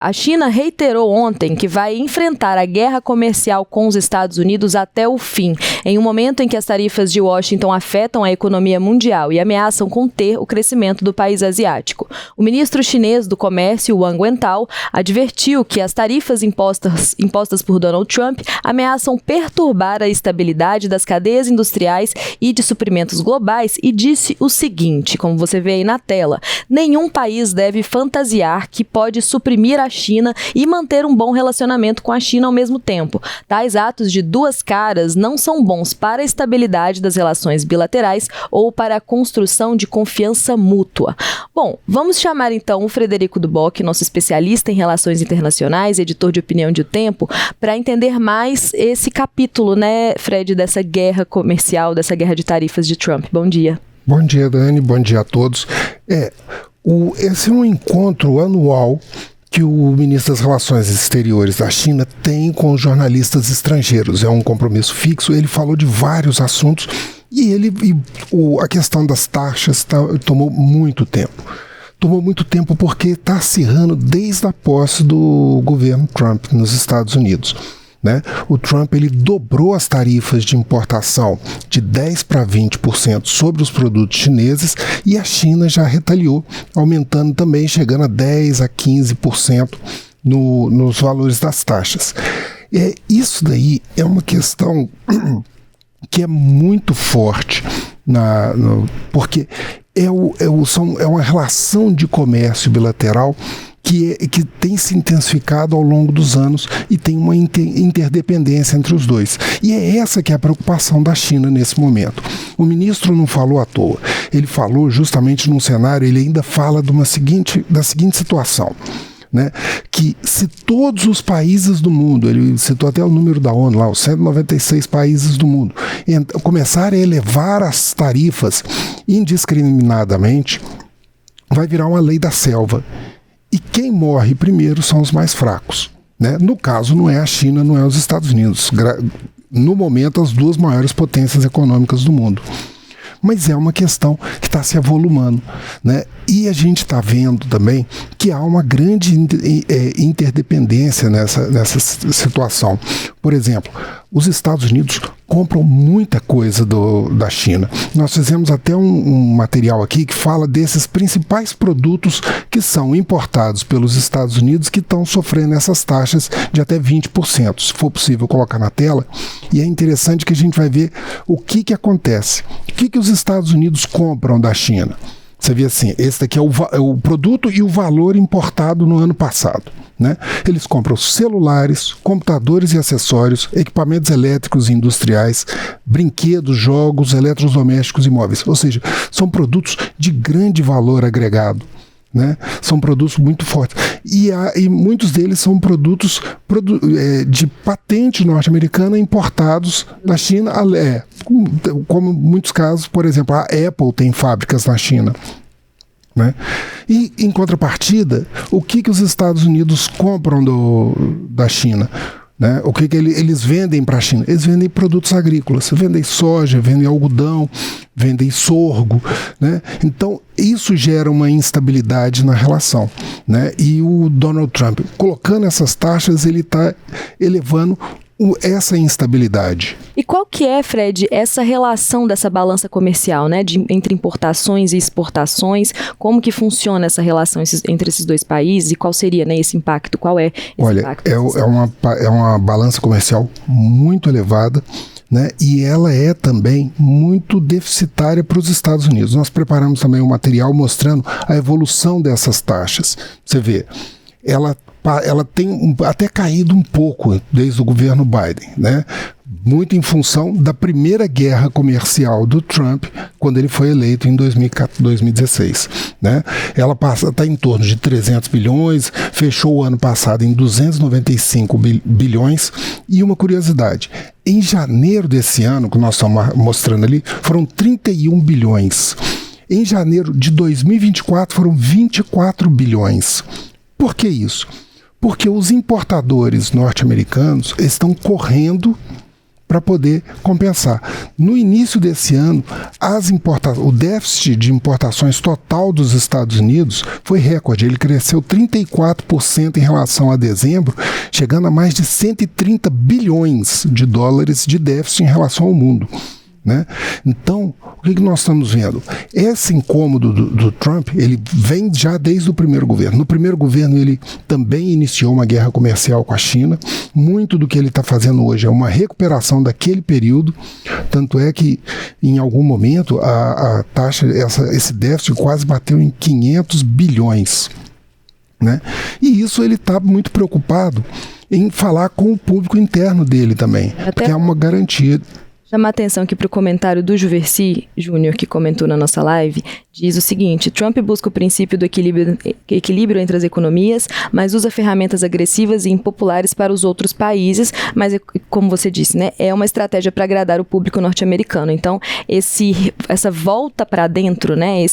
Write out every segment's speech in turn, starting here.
A China reiterou ontem que vai enfrentar a guerra comercial com os Estados Unidos até o fim, em um momento em que as tarifas de Washington afetam a economia mundial e ameaçam conter o crescimento do país asiático. O ministro chinês do Comércio, Wang Wentao, advertiu que as tarifas impostas por Donald Trump ameaçam perturbar a estabilidade das cadeias industriais e de suprimentos globais e disse o seguinte, como você vê aí na tela: nenhum país deve fantasiar que pode suprimir a China e manter um bom relacionamento com a China ao mesmo tempo. Tais atos de duas caras não são bons para a estabilidade das relações bilaterais ou para a construção de confiança mútua. Bom, vamos chamar então o Frederico Duboc, nosso especialista em relações internacionais, editor de opinião de O Tempo, para entender mais esse capítulo, né, Fred, dessa guerra comercial, dessa guerra de tarifas de Trump. Bom dia. Bom dia, Dani. Bom dia a todos. Esse é um encontro anual que o ministro das Relações Exteriores da China tem com os jornalistas estrangeiros. É um compromisso fixo, ele falou de vários assuntos e a questão das taxas tomou muito tempo. Tomou muito tempo porque está acirrando desde a posse do governo Trump nos Estados Unidos. Né? O Trump ele dobrou as tarifas de importação de 10% para 20% sobre os produtos chineses e a China já retaliou, aumentando também, chegando a 10% a 15% nos valores das taxas. Isso daí é uma questão que é muito forte, porque é uma relação de comércio bilateral que tem se intensificado ao longo dos anos e tem uma interdependência entre os dois. E é essa que é a preocupação da China nesse momento. O ministro não falou à toa. Ele falou justamente num cenário, ele ainda fala da seguinte situação, né? Que se todos os países do mundo, ele citou até o número da ONU lá, os 196 países do mundo, começarem a elevar as tarifas indiscriminadamente, vai virar uma lei da selva. E quem morre primeiro são os mais fracos, né? No caso, não é a China, não é os Estados Unidos. No momento, as duas maiores potências econômicas do mundo. Mas é uma questão que está se avolumando, né? E a gente está vendo também que há uma grande interdependência nessa situação. Por exemplo, os Estados Unidos compram muita coisa da China. Nós fizemos até um material aqui que fala desses principais produtos que são importados pelos Estados Unidos que estão sofrendo essas taxas de até 20%. Se for possível colocar na tela. E é interessante que a gente vai ver o que acontece. O que os Estados Unidos compram da China? Você vê assim, esse daqui é o produto e o valor importado no ano passado, né? Eles compram celulares, computadores e acessórios, equipamentos elétricos e industriais, brinquedos, jogos, eletrodomésticos e móveis. Ou seja, são produtos de grande valor agregado, né? São produtos muito fortes. E muitos deles são produtos de patente norte-americana importados da China, como muitos casos, por exemplo, a Apple tem fábricas na China, né? E em contrapartida, o que os Estados Unidos compram da China? Né? O que eles vendem para a China? Eles vendem produtos agrícolas, vendem soja, vendem algodão, vendem sorgo, né? Então isso gera uma instabilidade na relação, né? E o Donald Trump, colocando essas taxas, ele está elevando essa instabilidade. E qual que é, Fred, essa relação dessa balança comercial, né, entre importações e exportações? Como que funciona essa relação entre esses dois países e qual seria, né, esse impacto? Qual é esse impacto? É uma balança comercial muito elevada, né, e ela é também muito deficitária para os Estados Unidos. Nós preparamos também um material mostrando a evolução dessas taxas. Você vê, ela tem até caído um pouco desde o governo Biden, né? Muito em função da primeira guerra comercial do Trump, quando ele foi eleito em 2016. Né? Ela está em torno de 300 bilhões, fechou o ano passado em 295 bilhões. E uma curiosidade, em janeiro desse ano, que nós estamos mostrando ali, foram 31 bilhões. Em janeiro de 2024 foram 24 bilhões. Por que isso? Porque os importadores norte-americanos estão correndo para poder compensar. No início desse ano, o déficit de importações total dos Estados Unidos foi recorde. Ele cresceu 34% em relação a dezembro, chegando a mais de 130 bilhões de dólares de déficit em relação ao mundo. Né? Então, o que nós estamos vendo? Esse incômodo do Trump, ele vem já desde o primeiro governo. No primeiro governo, ele também iniciou uma guerra comercial com a China. Muito do que ele está fazendo hoje é uma recuperação daquele período. Tanto é que, em algum momento, a taxa, esse déficit quase bateu em 500 bilhões. Né? E isso ele está muito preocupado em falar com o público interno dele também, porque é uma garantia. Chama a atenção aqui para o comentário do Juversi Júnior, que comentou na nossa live, diz o seguinte: Trump busca o princípio do equilíbrio entre as economias, mas usa ferramentas agressivas e impopulares para os outros países, mas, como você disse, né, é uma estratégia para agradar o público norte-americano. Então, essa volta para dentro, né,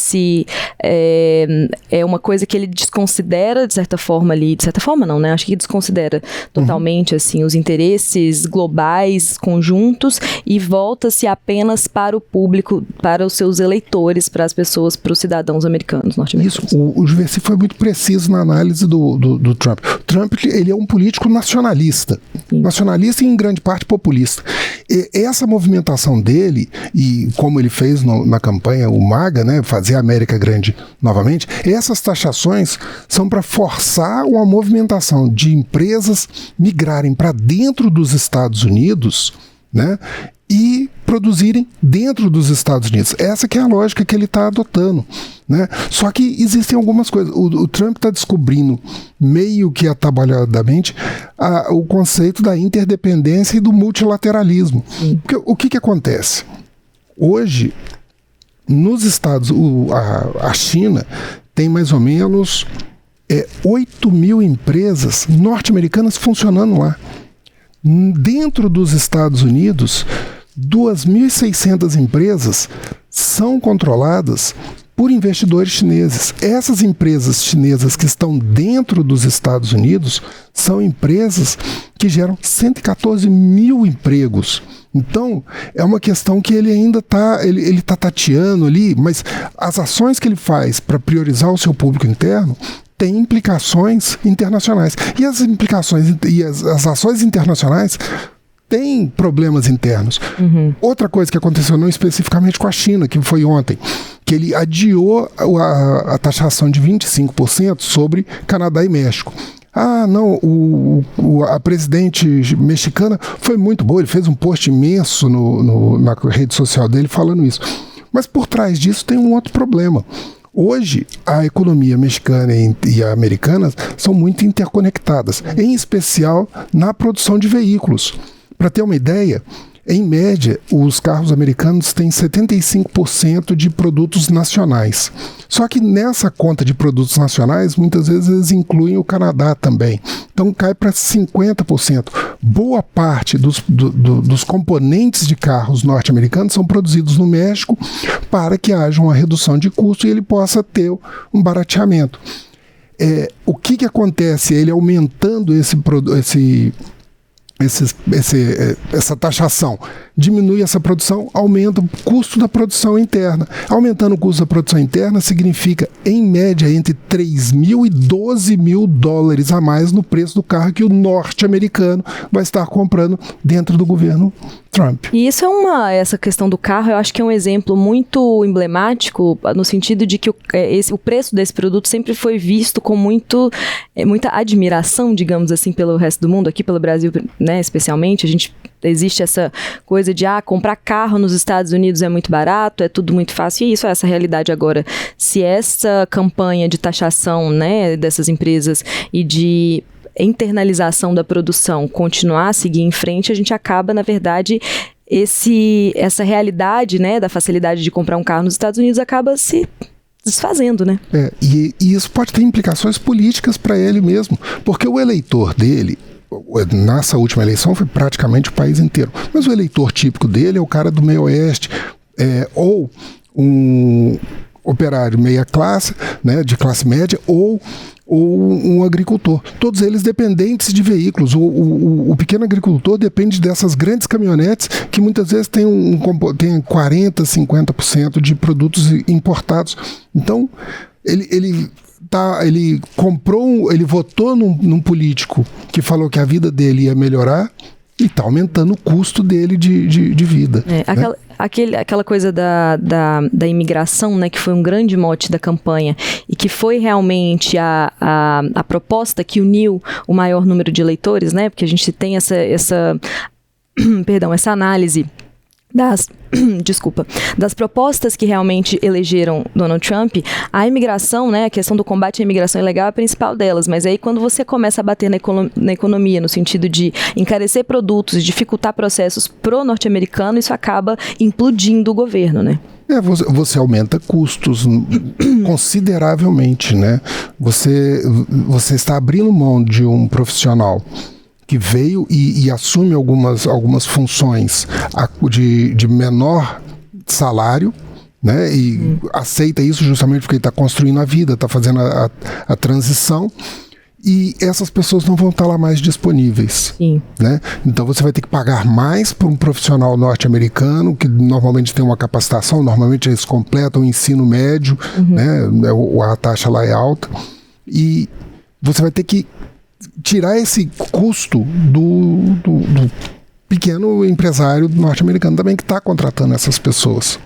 é uma coisa que ele desconsidera, de certa forma ali, de certa forma não, né, acho que desconsidera totalmente, assim, os interesses globais, conjuntos, e volta-se apenas para o público, para os seus eleitores, para as pessoas, para os cidadãos americanos, norte-americanos. Isso, o Juversi foi muito preciso na análise do Trump. O Trump, ele é um político nacionalista. Sim. Nacionalista e, em grande parte, populista. E essa movimentação dele, e como ele fez na campanha, o MAGA, né, fazer a América grande novamente, essas taxações são para forçar uma movimentação de empresas migrarem para dentro dos Estados Unidos, né, e produzirem dentro dos Estados Unidos. Essa que é a lógica que ele está adotando. Né? Só que existem algumas coisas. O Trump está descobrindo, meio que atabalhadamente, o conceito da interdependência e do multilateralismo. Porque, o que acontece? Hoje, nos Estados Unidos, a China tem mais ou menos 8 mil empresas norte-americanas funcionando lá. Dentro dos Estados Unidos, 2.600 empresas são controladas por investidores chineses. Essas empresas chinesas que estão dentro dos Estados Unidos são empresas que geram 114 mil empregos. Então, é uma questão que ele ainda está tateando ali, mas as ações que ele faz para priorizar o seu público interno tem implicações internacionais. E as implicações e as ações internacionais têm problemas internos. Outra coisa que aconteceu, não especificamente com a China, que foi ontem, que ele adiou a taxação de 25% sobre Canadá e México. Não, a presidente mexicana foi muito boa, ele fez um post imenso na rede social dele falando isso. Mas por trás disso tem um outro problema. Hoje, a economia mexicana e a americana são muito interconectadas, em especial na produção de veículos. Para ter uma ideia, em média, os carros americanos têm 75% de produtos nacionais. Só que nessa conta de produtos nacionais, muitas vezes eles incluem o Canadá também. Então cai para 50%. Boa parte dos componentes de carros norte-americanos são produzidos no México para que haja uma redução de custo e ele possa ter um barateamento. O que acontece? Ele aumentando essa taxação, diminui essa produção, aumenta o custo da produção interna. Aumentando o custo da produção interna significa, em média, entre 3 mil e 12 mil dólares a mais no preço do carro que o norte-americano vai estar comprando dentro do governo Trump. E isso essa questão do carro, eu acho que é um exemplo muito emblemático, no sentido de que o preço desse produto sempre foi visto com muita admiração, digamos assim, pelo resto do mundo, aqui pelo Brasil, né, especialmente. Existe essa coisa de comprar carro nos Estados Unidos é muito barato, é tudo muito fácil, e isso é essa realidade agora. Se essa campanha de taxação, né, dessas empresas e de internalização da produção continuar a seguir em frente, a gente acaba, na verdade, essa realidade, né, da facilidade de comprar um carro nos Estados Unidos acaba se desfazendo, né? E isso pode ter implicações políticas para ele mesmo, porque o eleitor dele, nessa última eleição, foi praticamente o país inteiro, mas o eleitor típico dele é o cara do meio oeste, ou operário meia classe, né, de classe média, ou um agricultor. Todos eles dependentes de veículos. O pequeno agricultor depende dessas grandes caminhonetes que muitas vezes tem 40%, 50% de produtos importados. Então, ele votou num político que falou que a vida dele ia melhorar e está aumentando o custo dele de vida. Né? Aquela coisa da imigração, né, que foi um grande mote da campanha e que foi realmente a proposta que uniu o maior número de eleitores, né, porque a gente tem essa análise das propostas que realmente elegeram Donald Trump. A imigração, né, a questão do combate à imigração ilegal é a principal delas, mas aí quando você começa a bater na economia, no sentido de encarecer produtos, dificultar processos pro norte-americano, isso acaba implodindo o governo, né? Você aumenta custos consideravelmente, né? Você está abrindo mão de um profissional que veio e assume algumas funções de menor salário, né? E aceita isso justamente porque ele está construindo a vida, está fazendo a transição, e essas pessoas não vão estar lá mais disponíveis. Sim. Né? Então você vai ter que pagar mais para um profissional norte-americano, que normalmente tem uma capacitação, normalmente eles completam o ensino médio, né? A taxa lá é alta, e você vai ter que tirar esse custo do pequeno empresário norte-americano também que está contratando essas pessoas.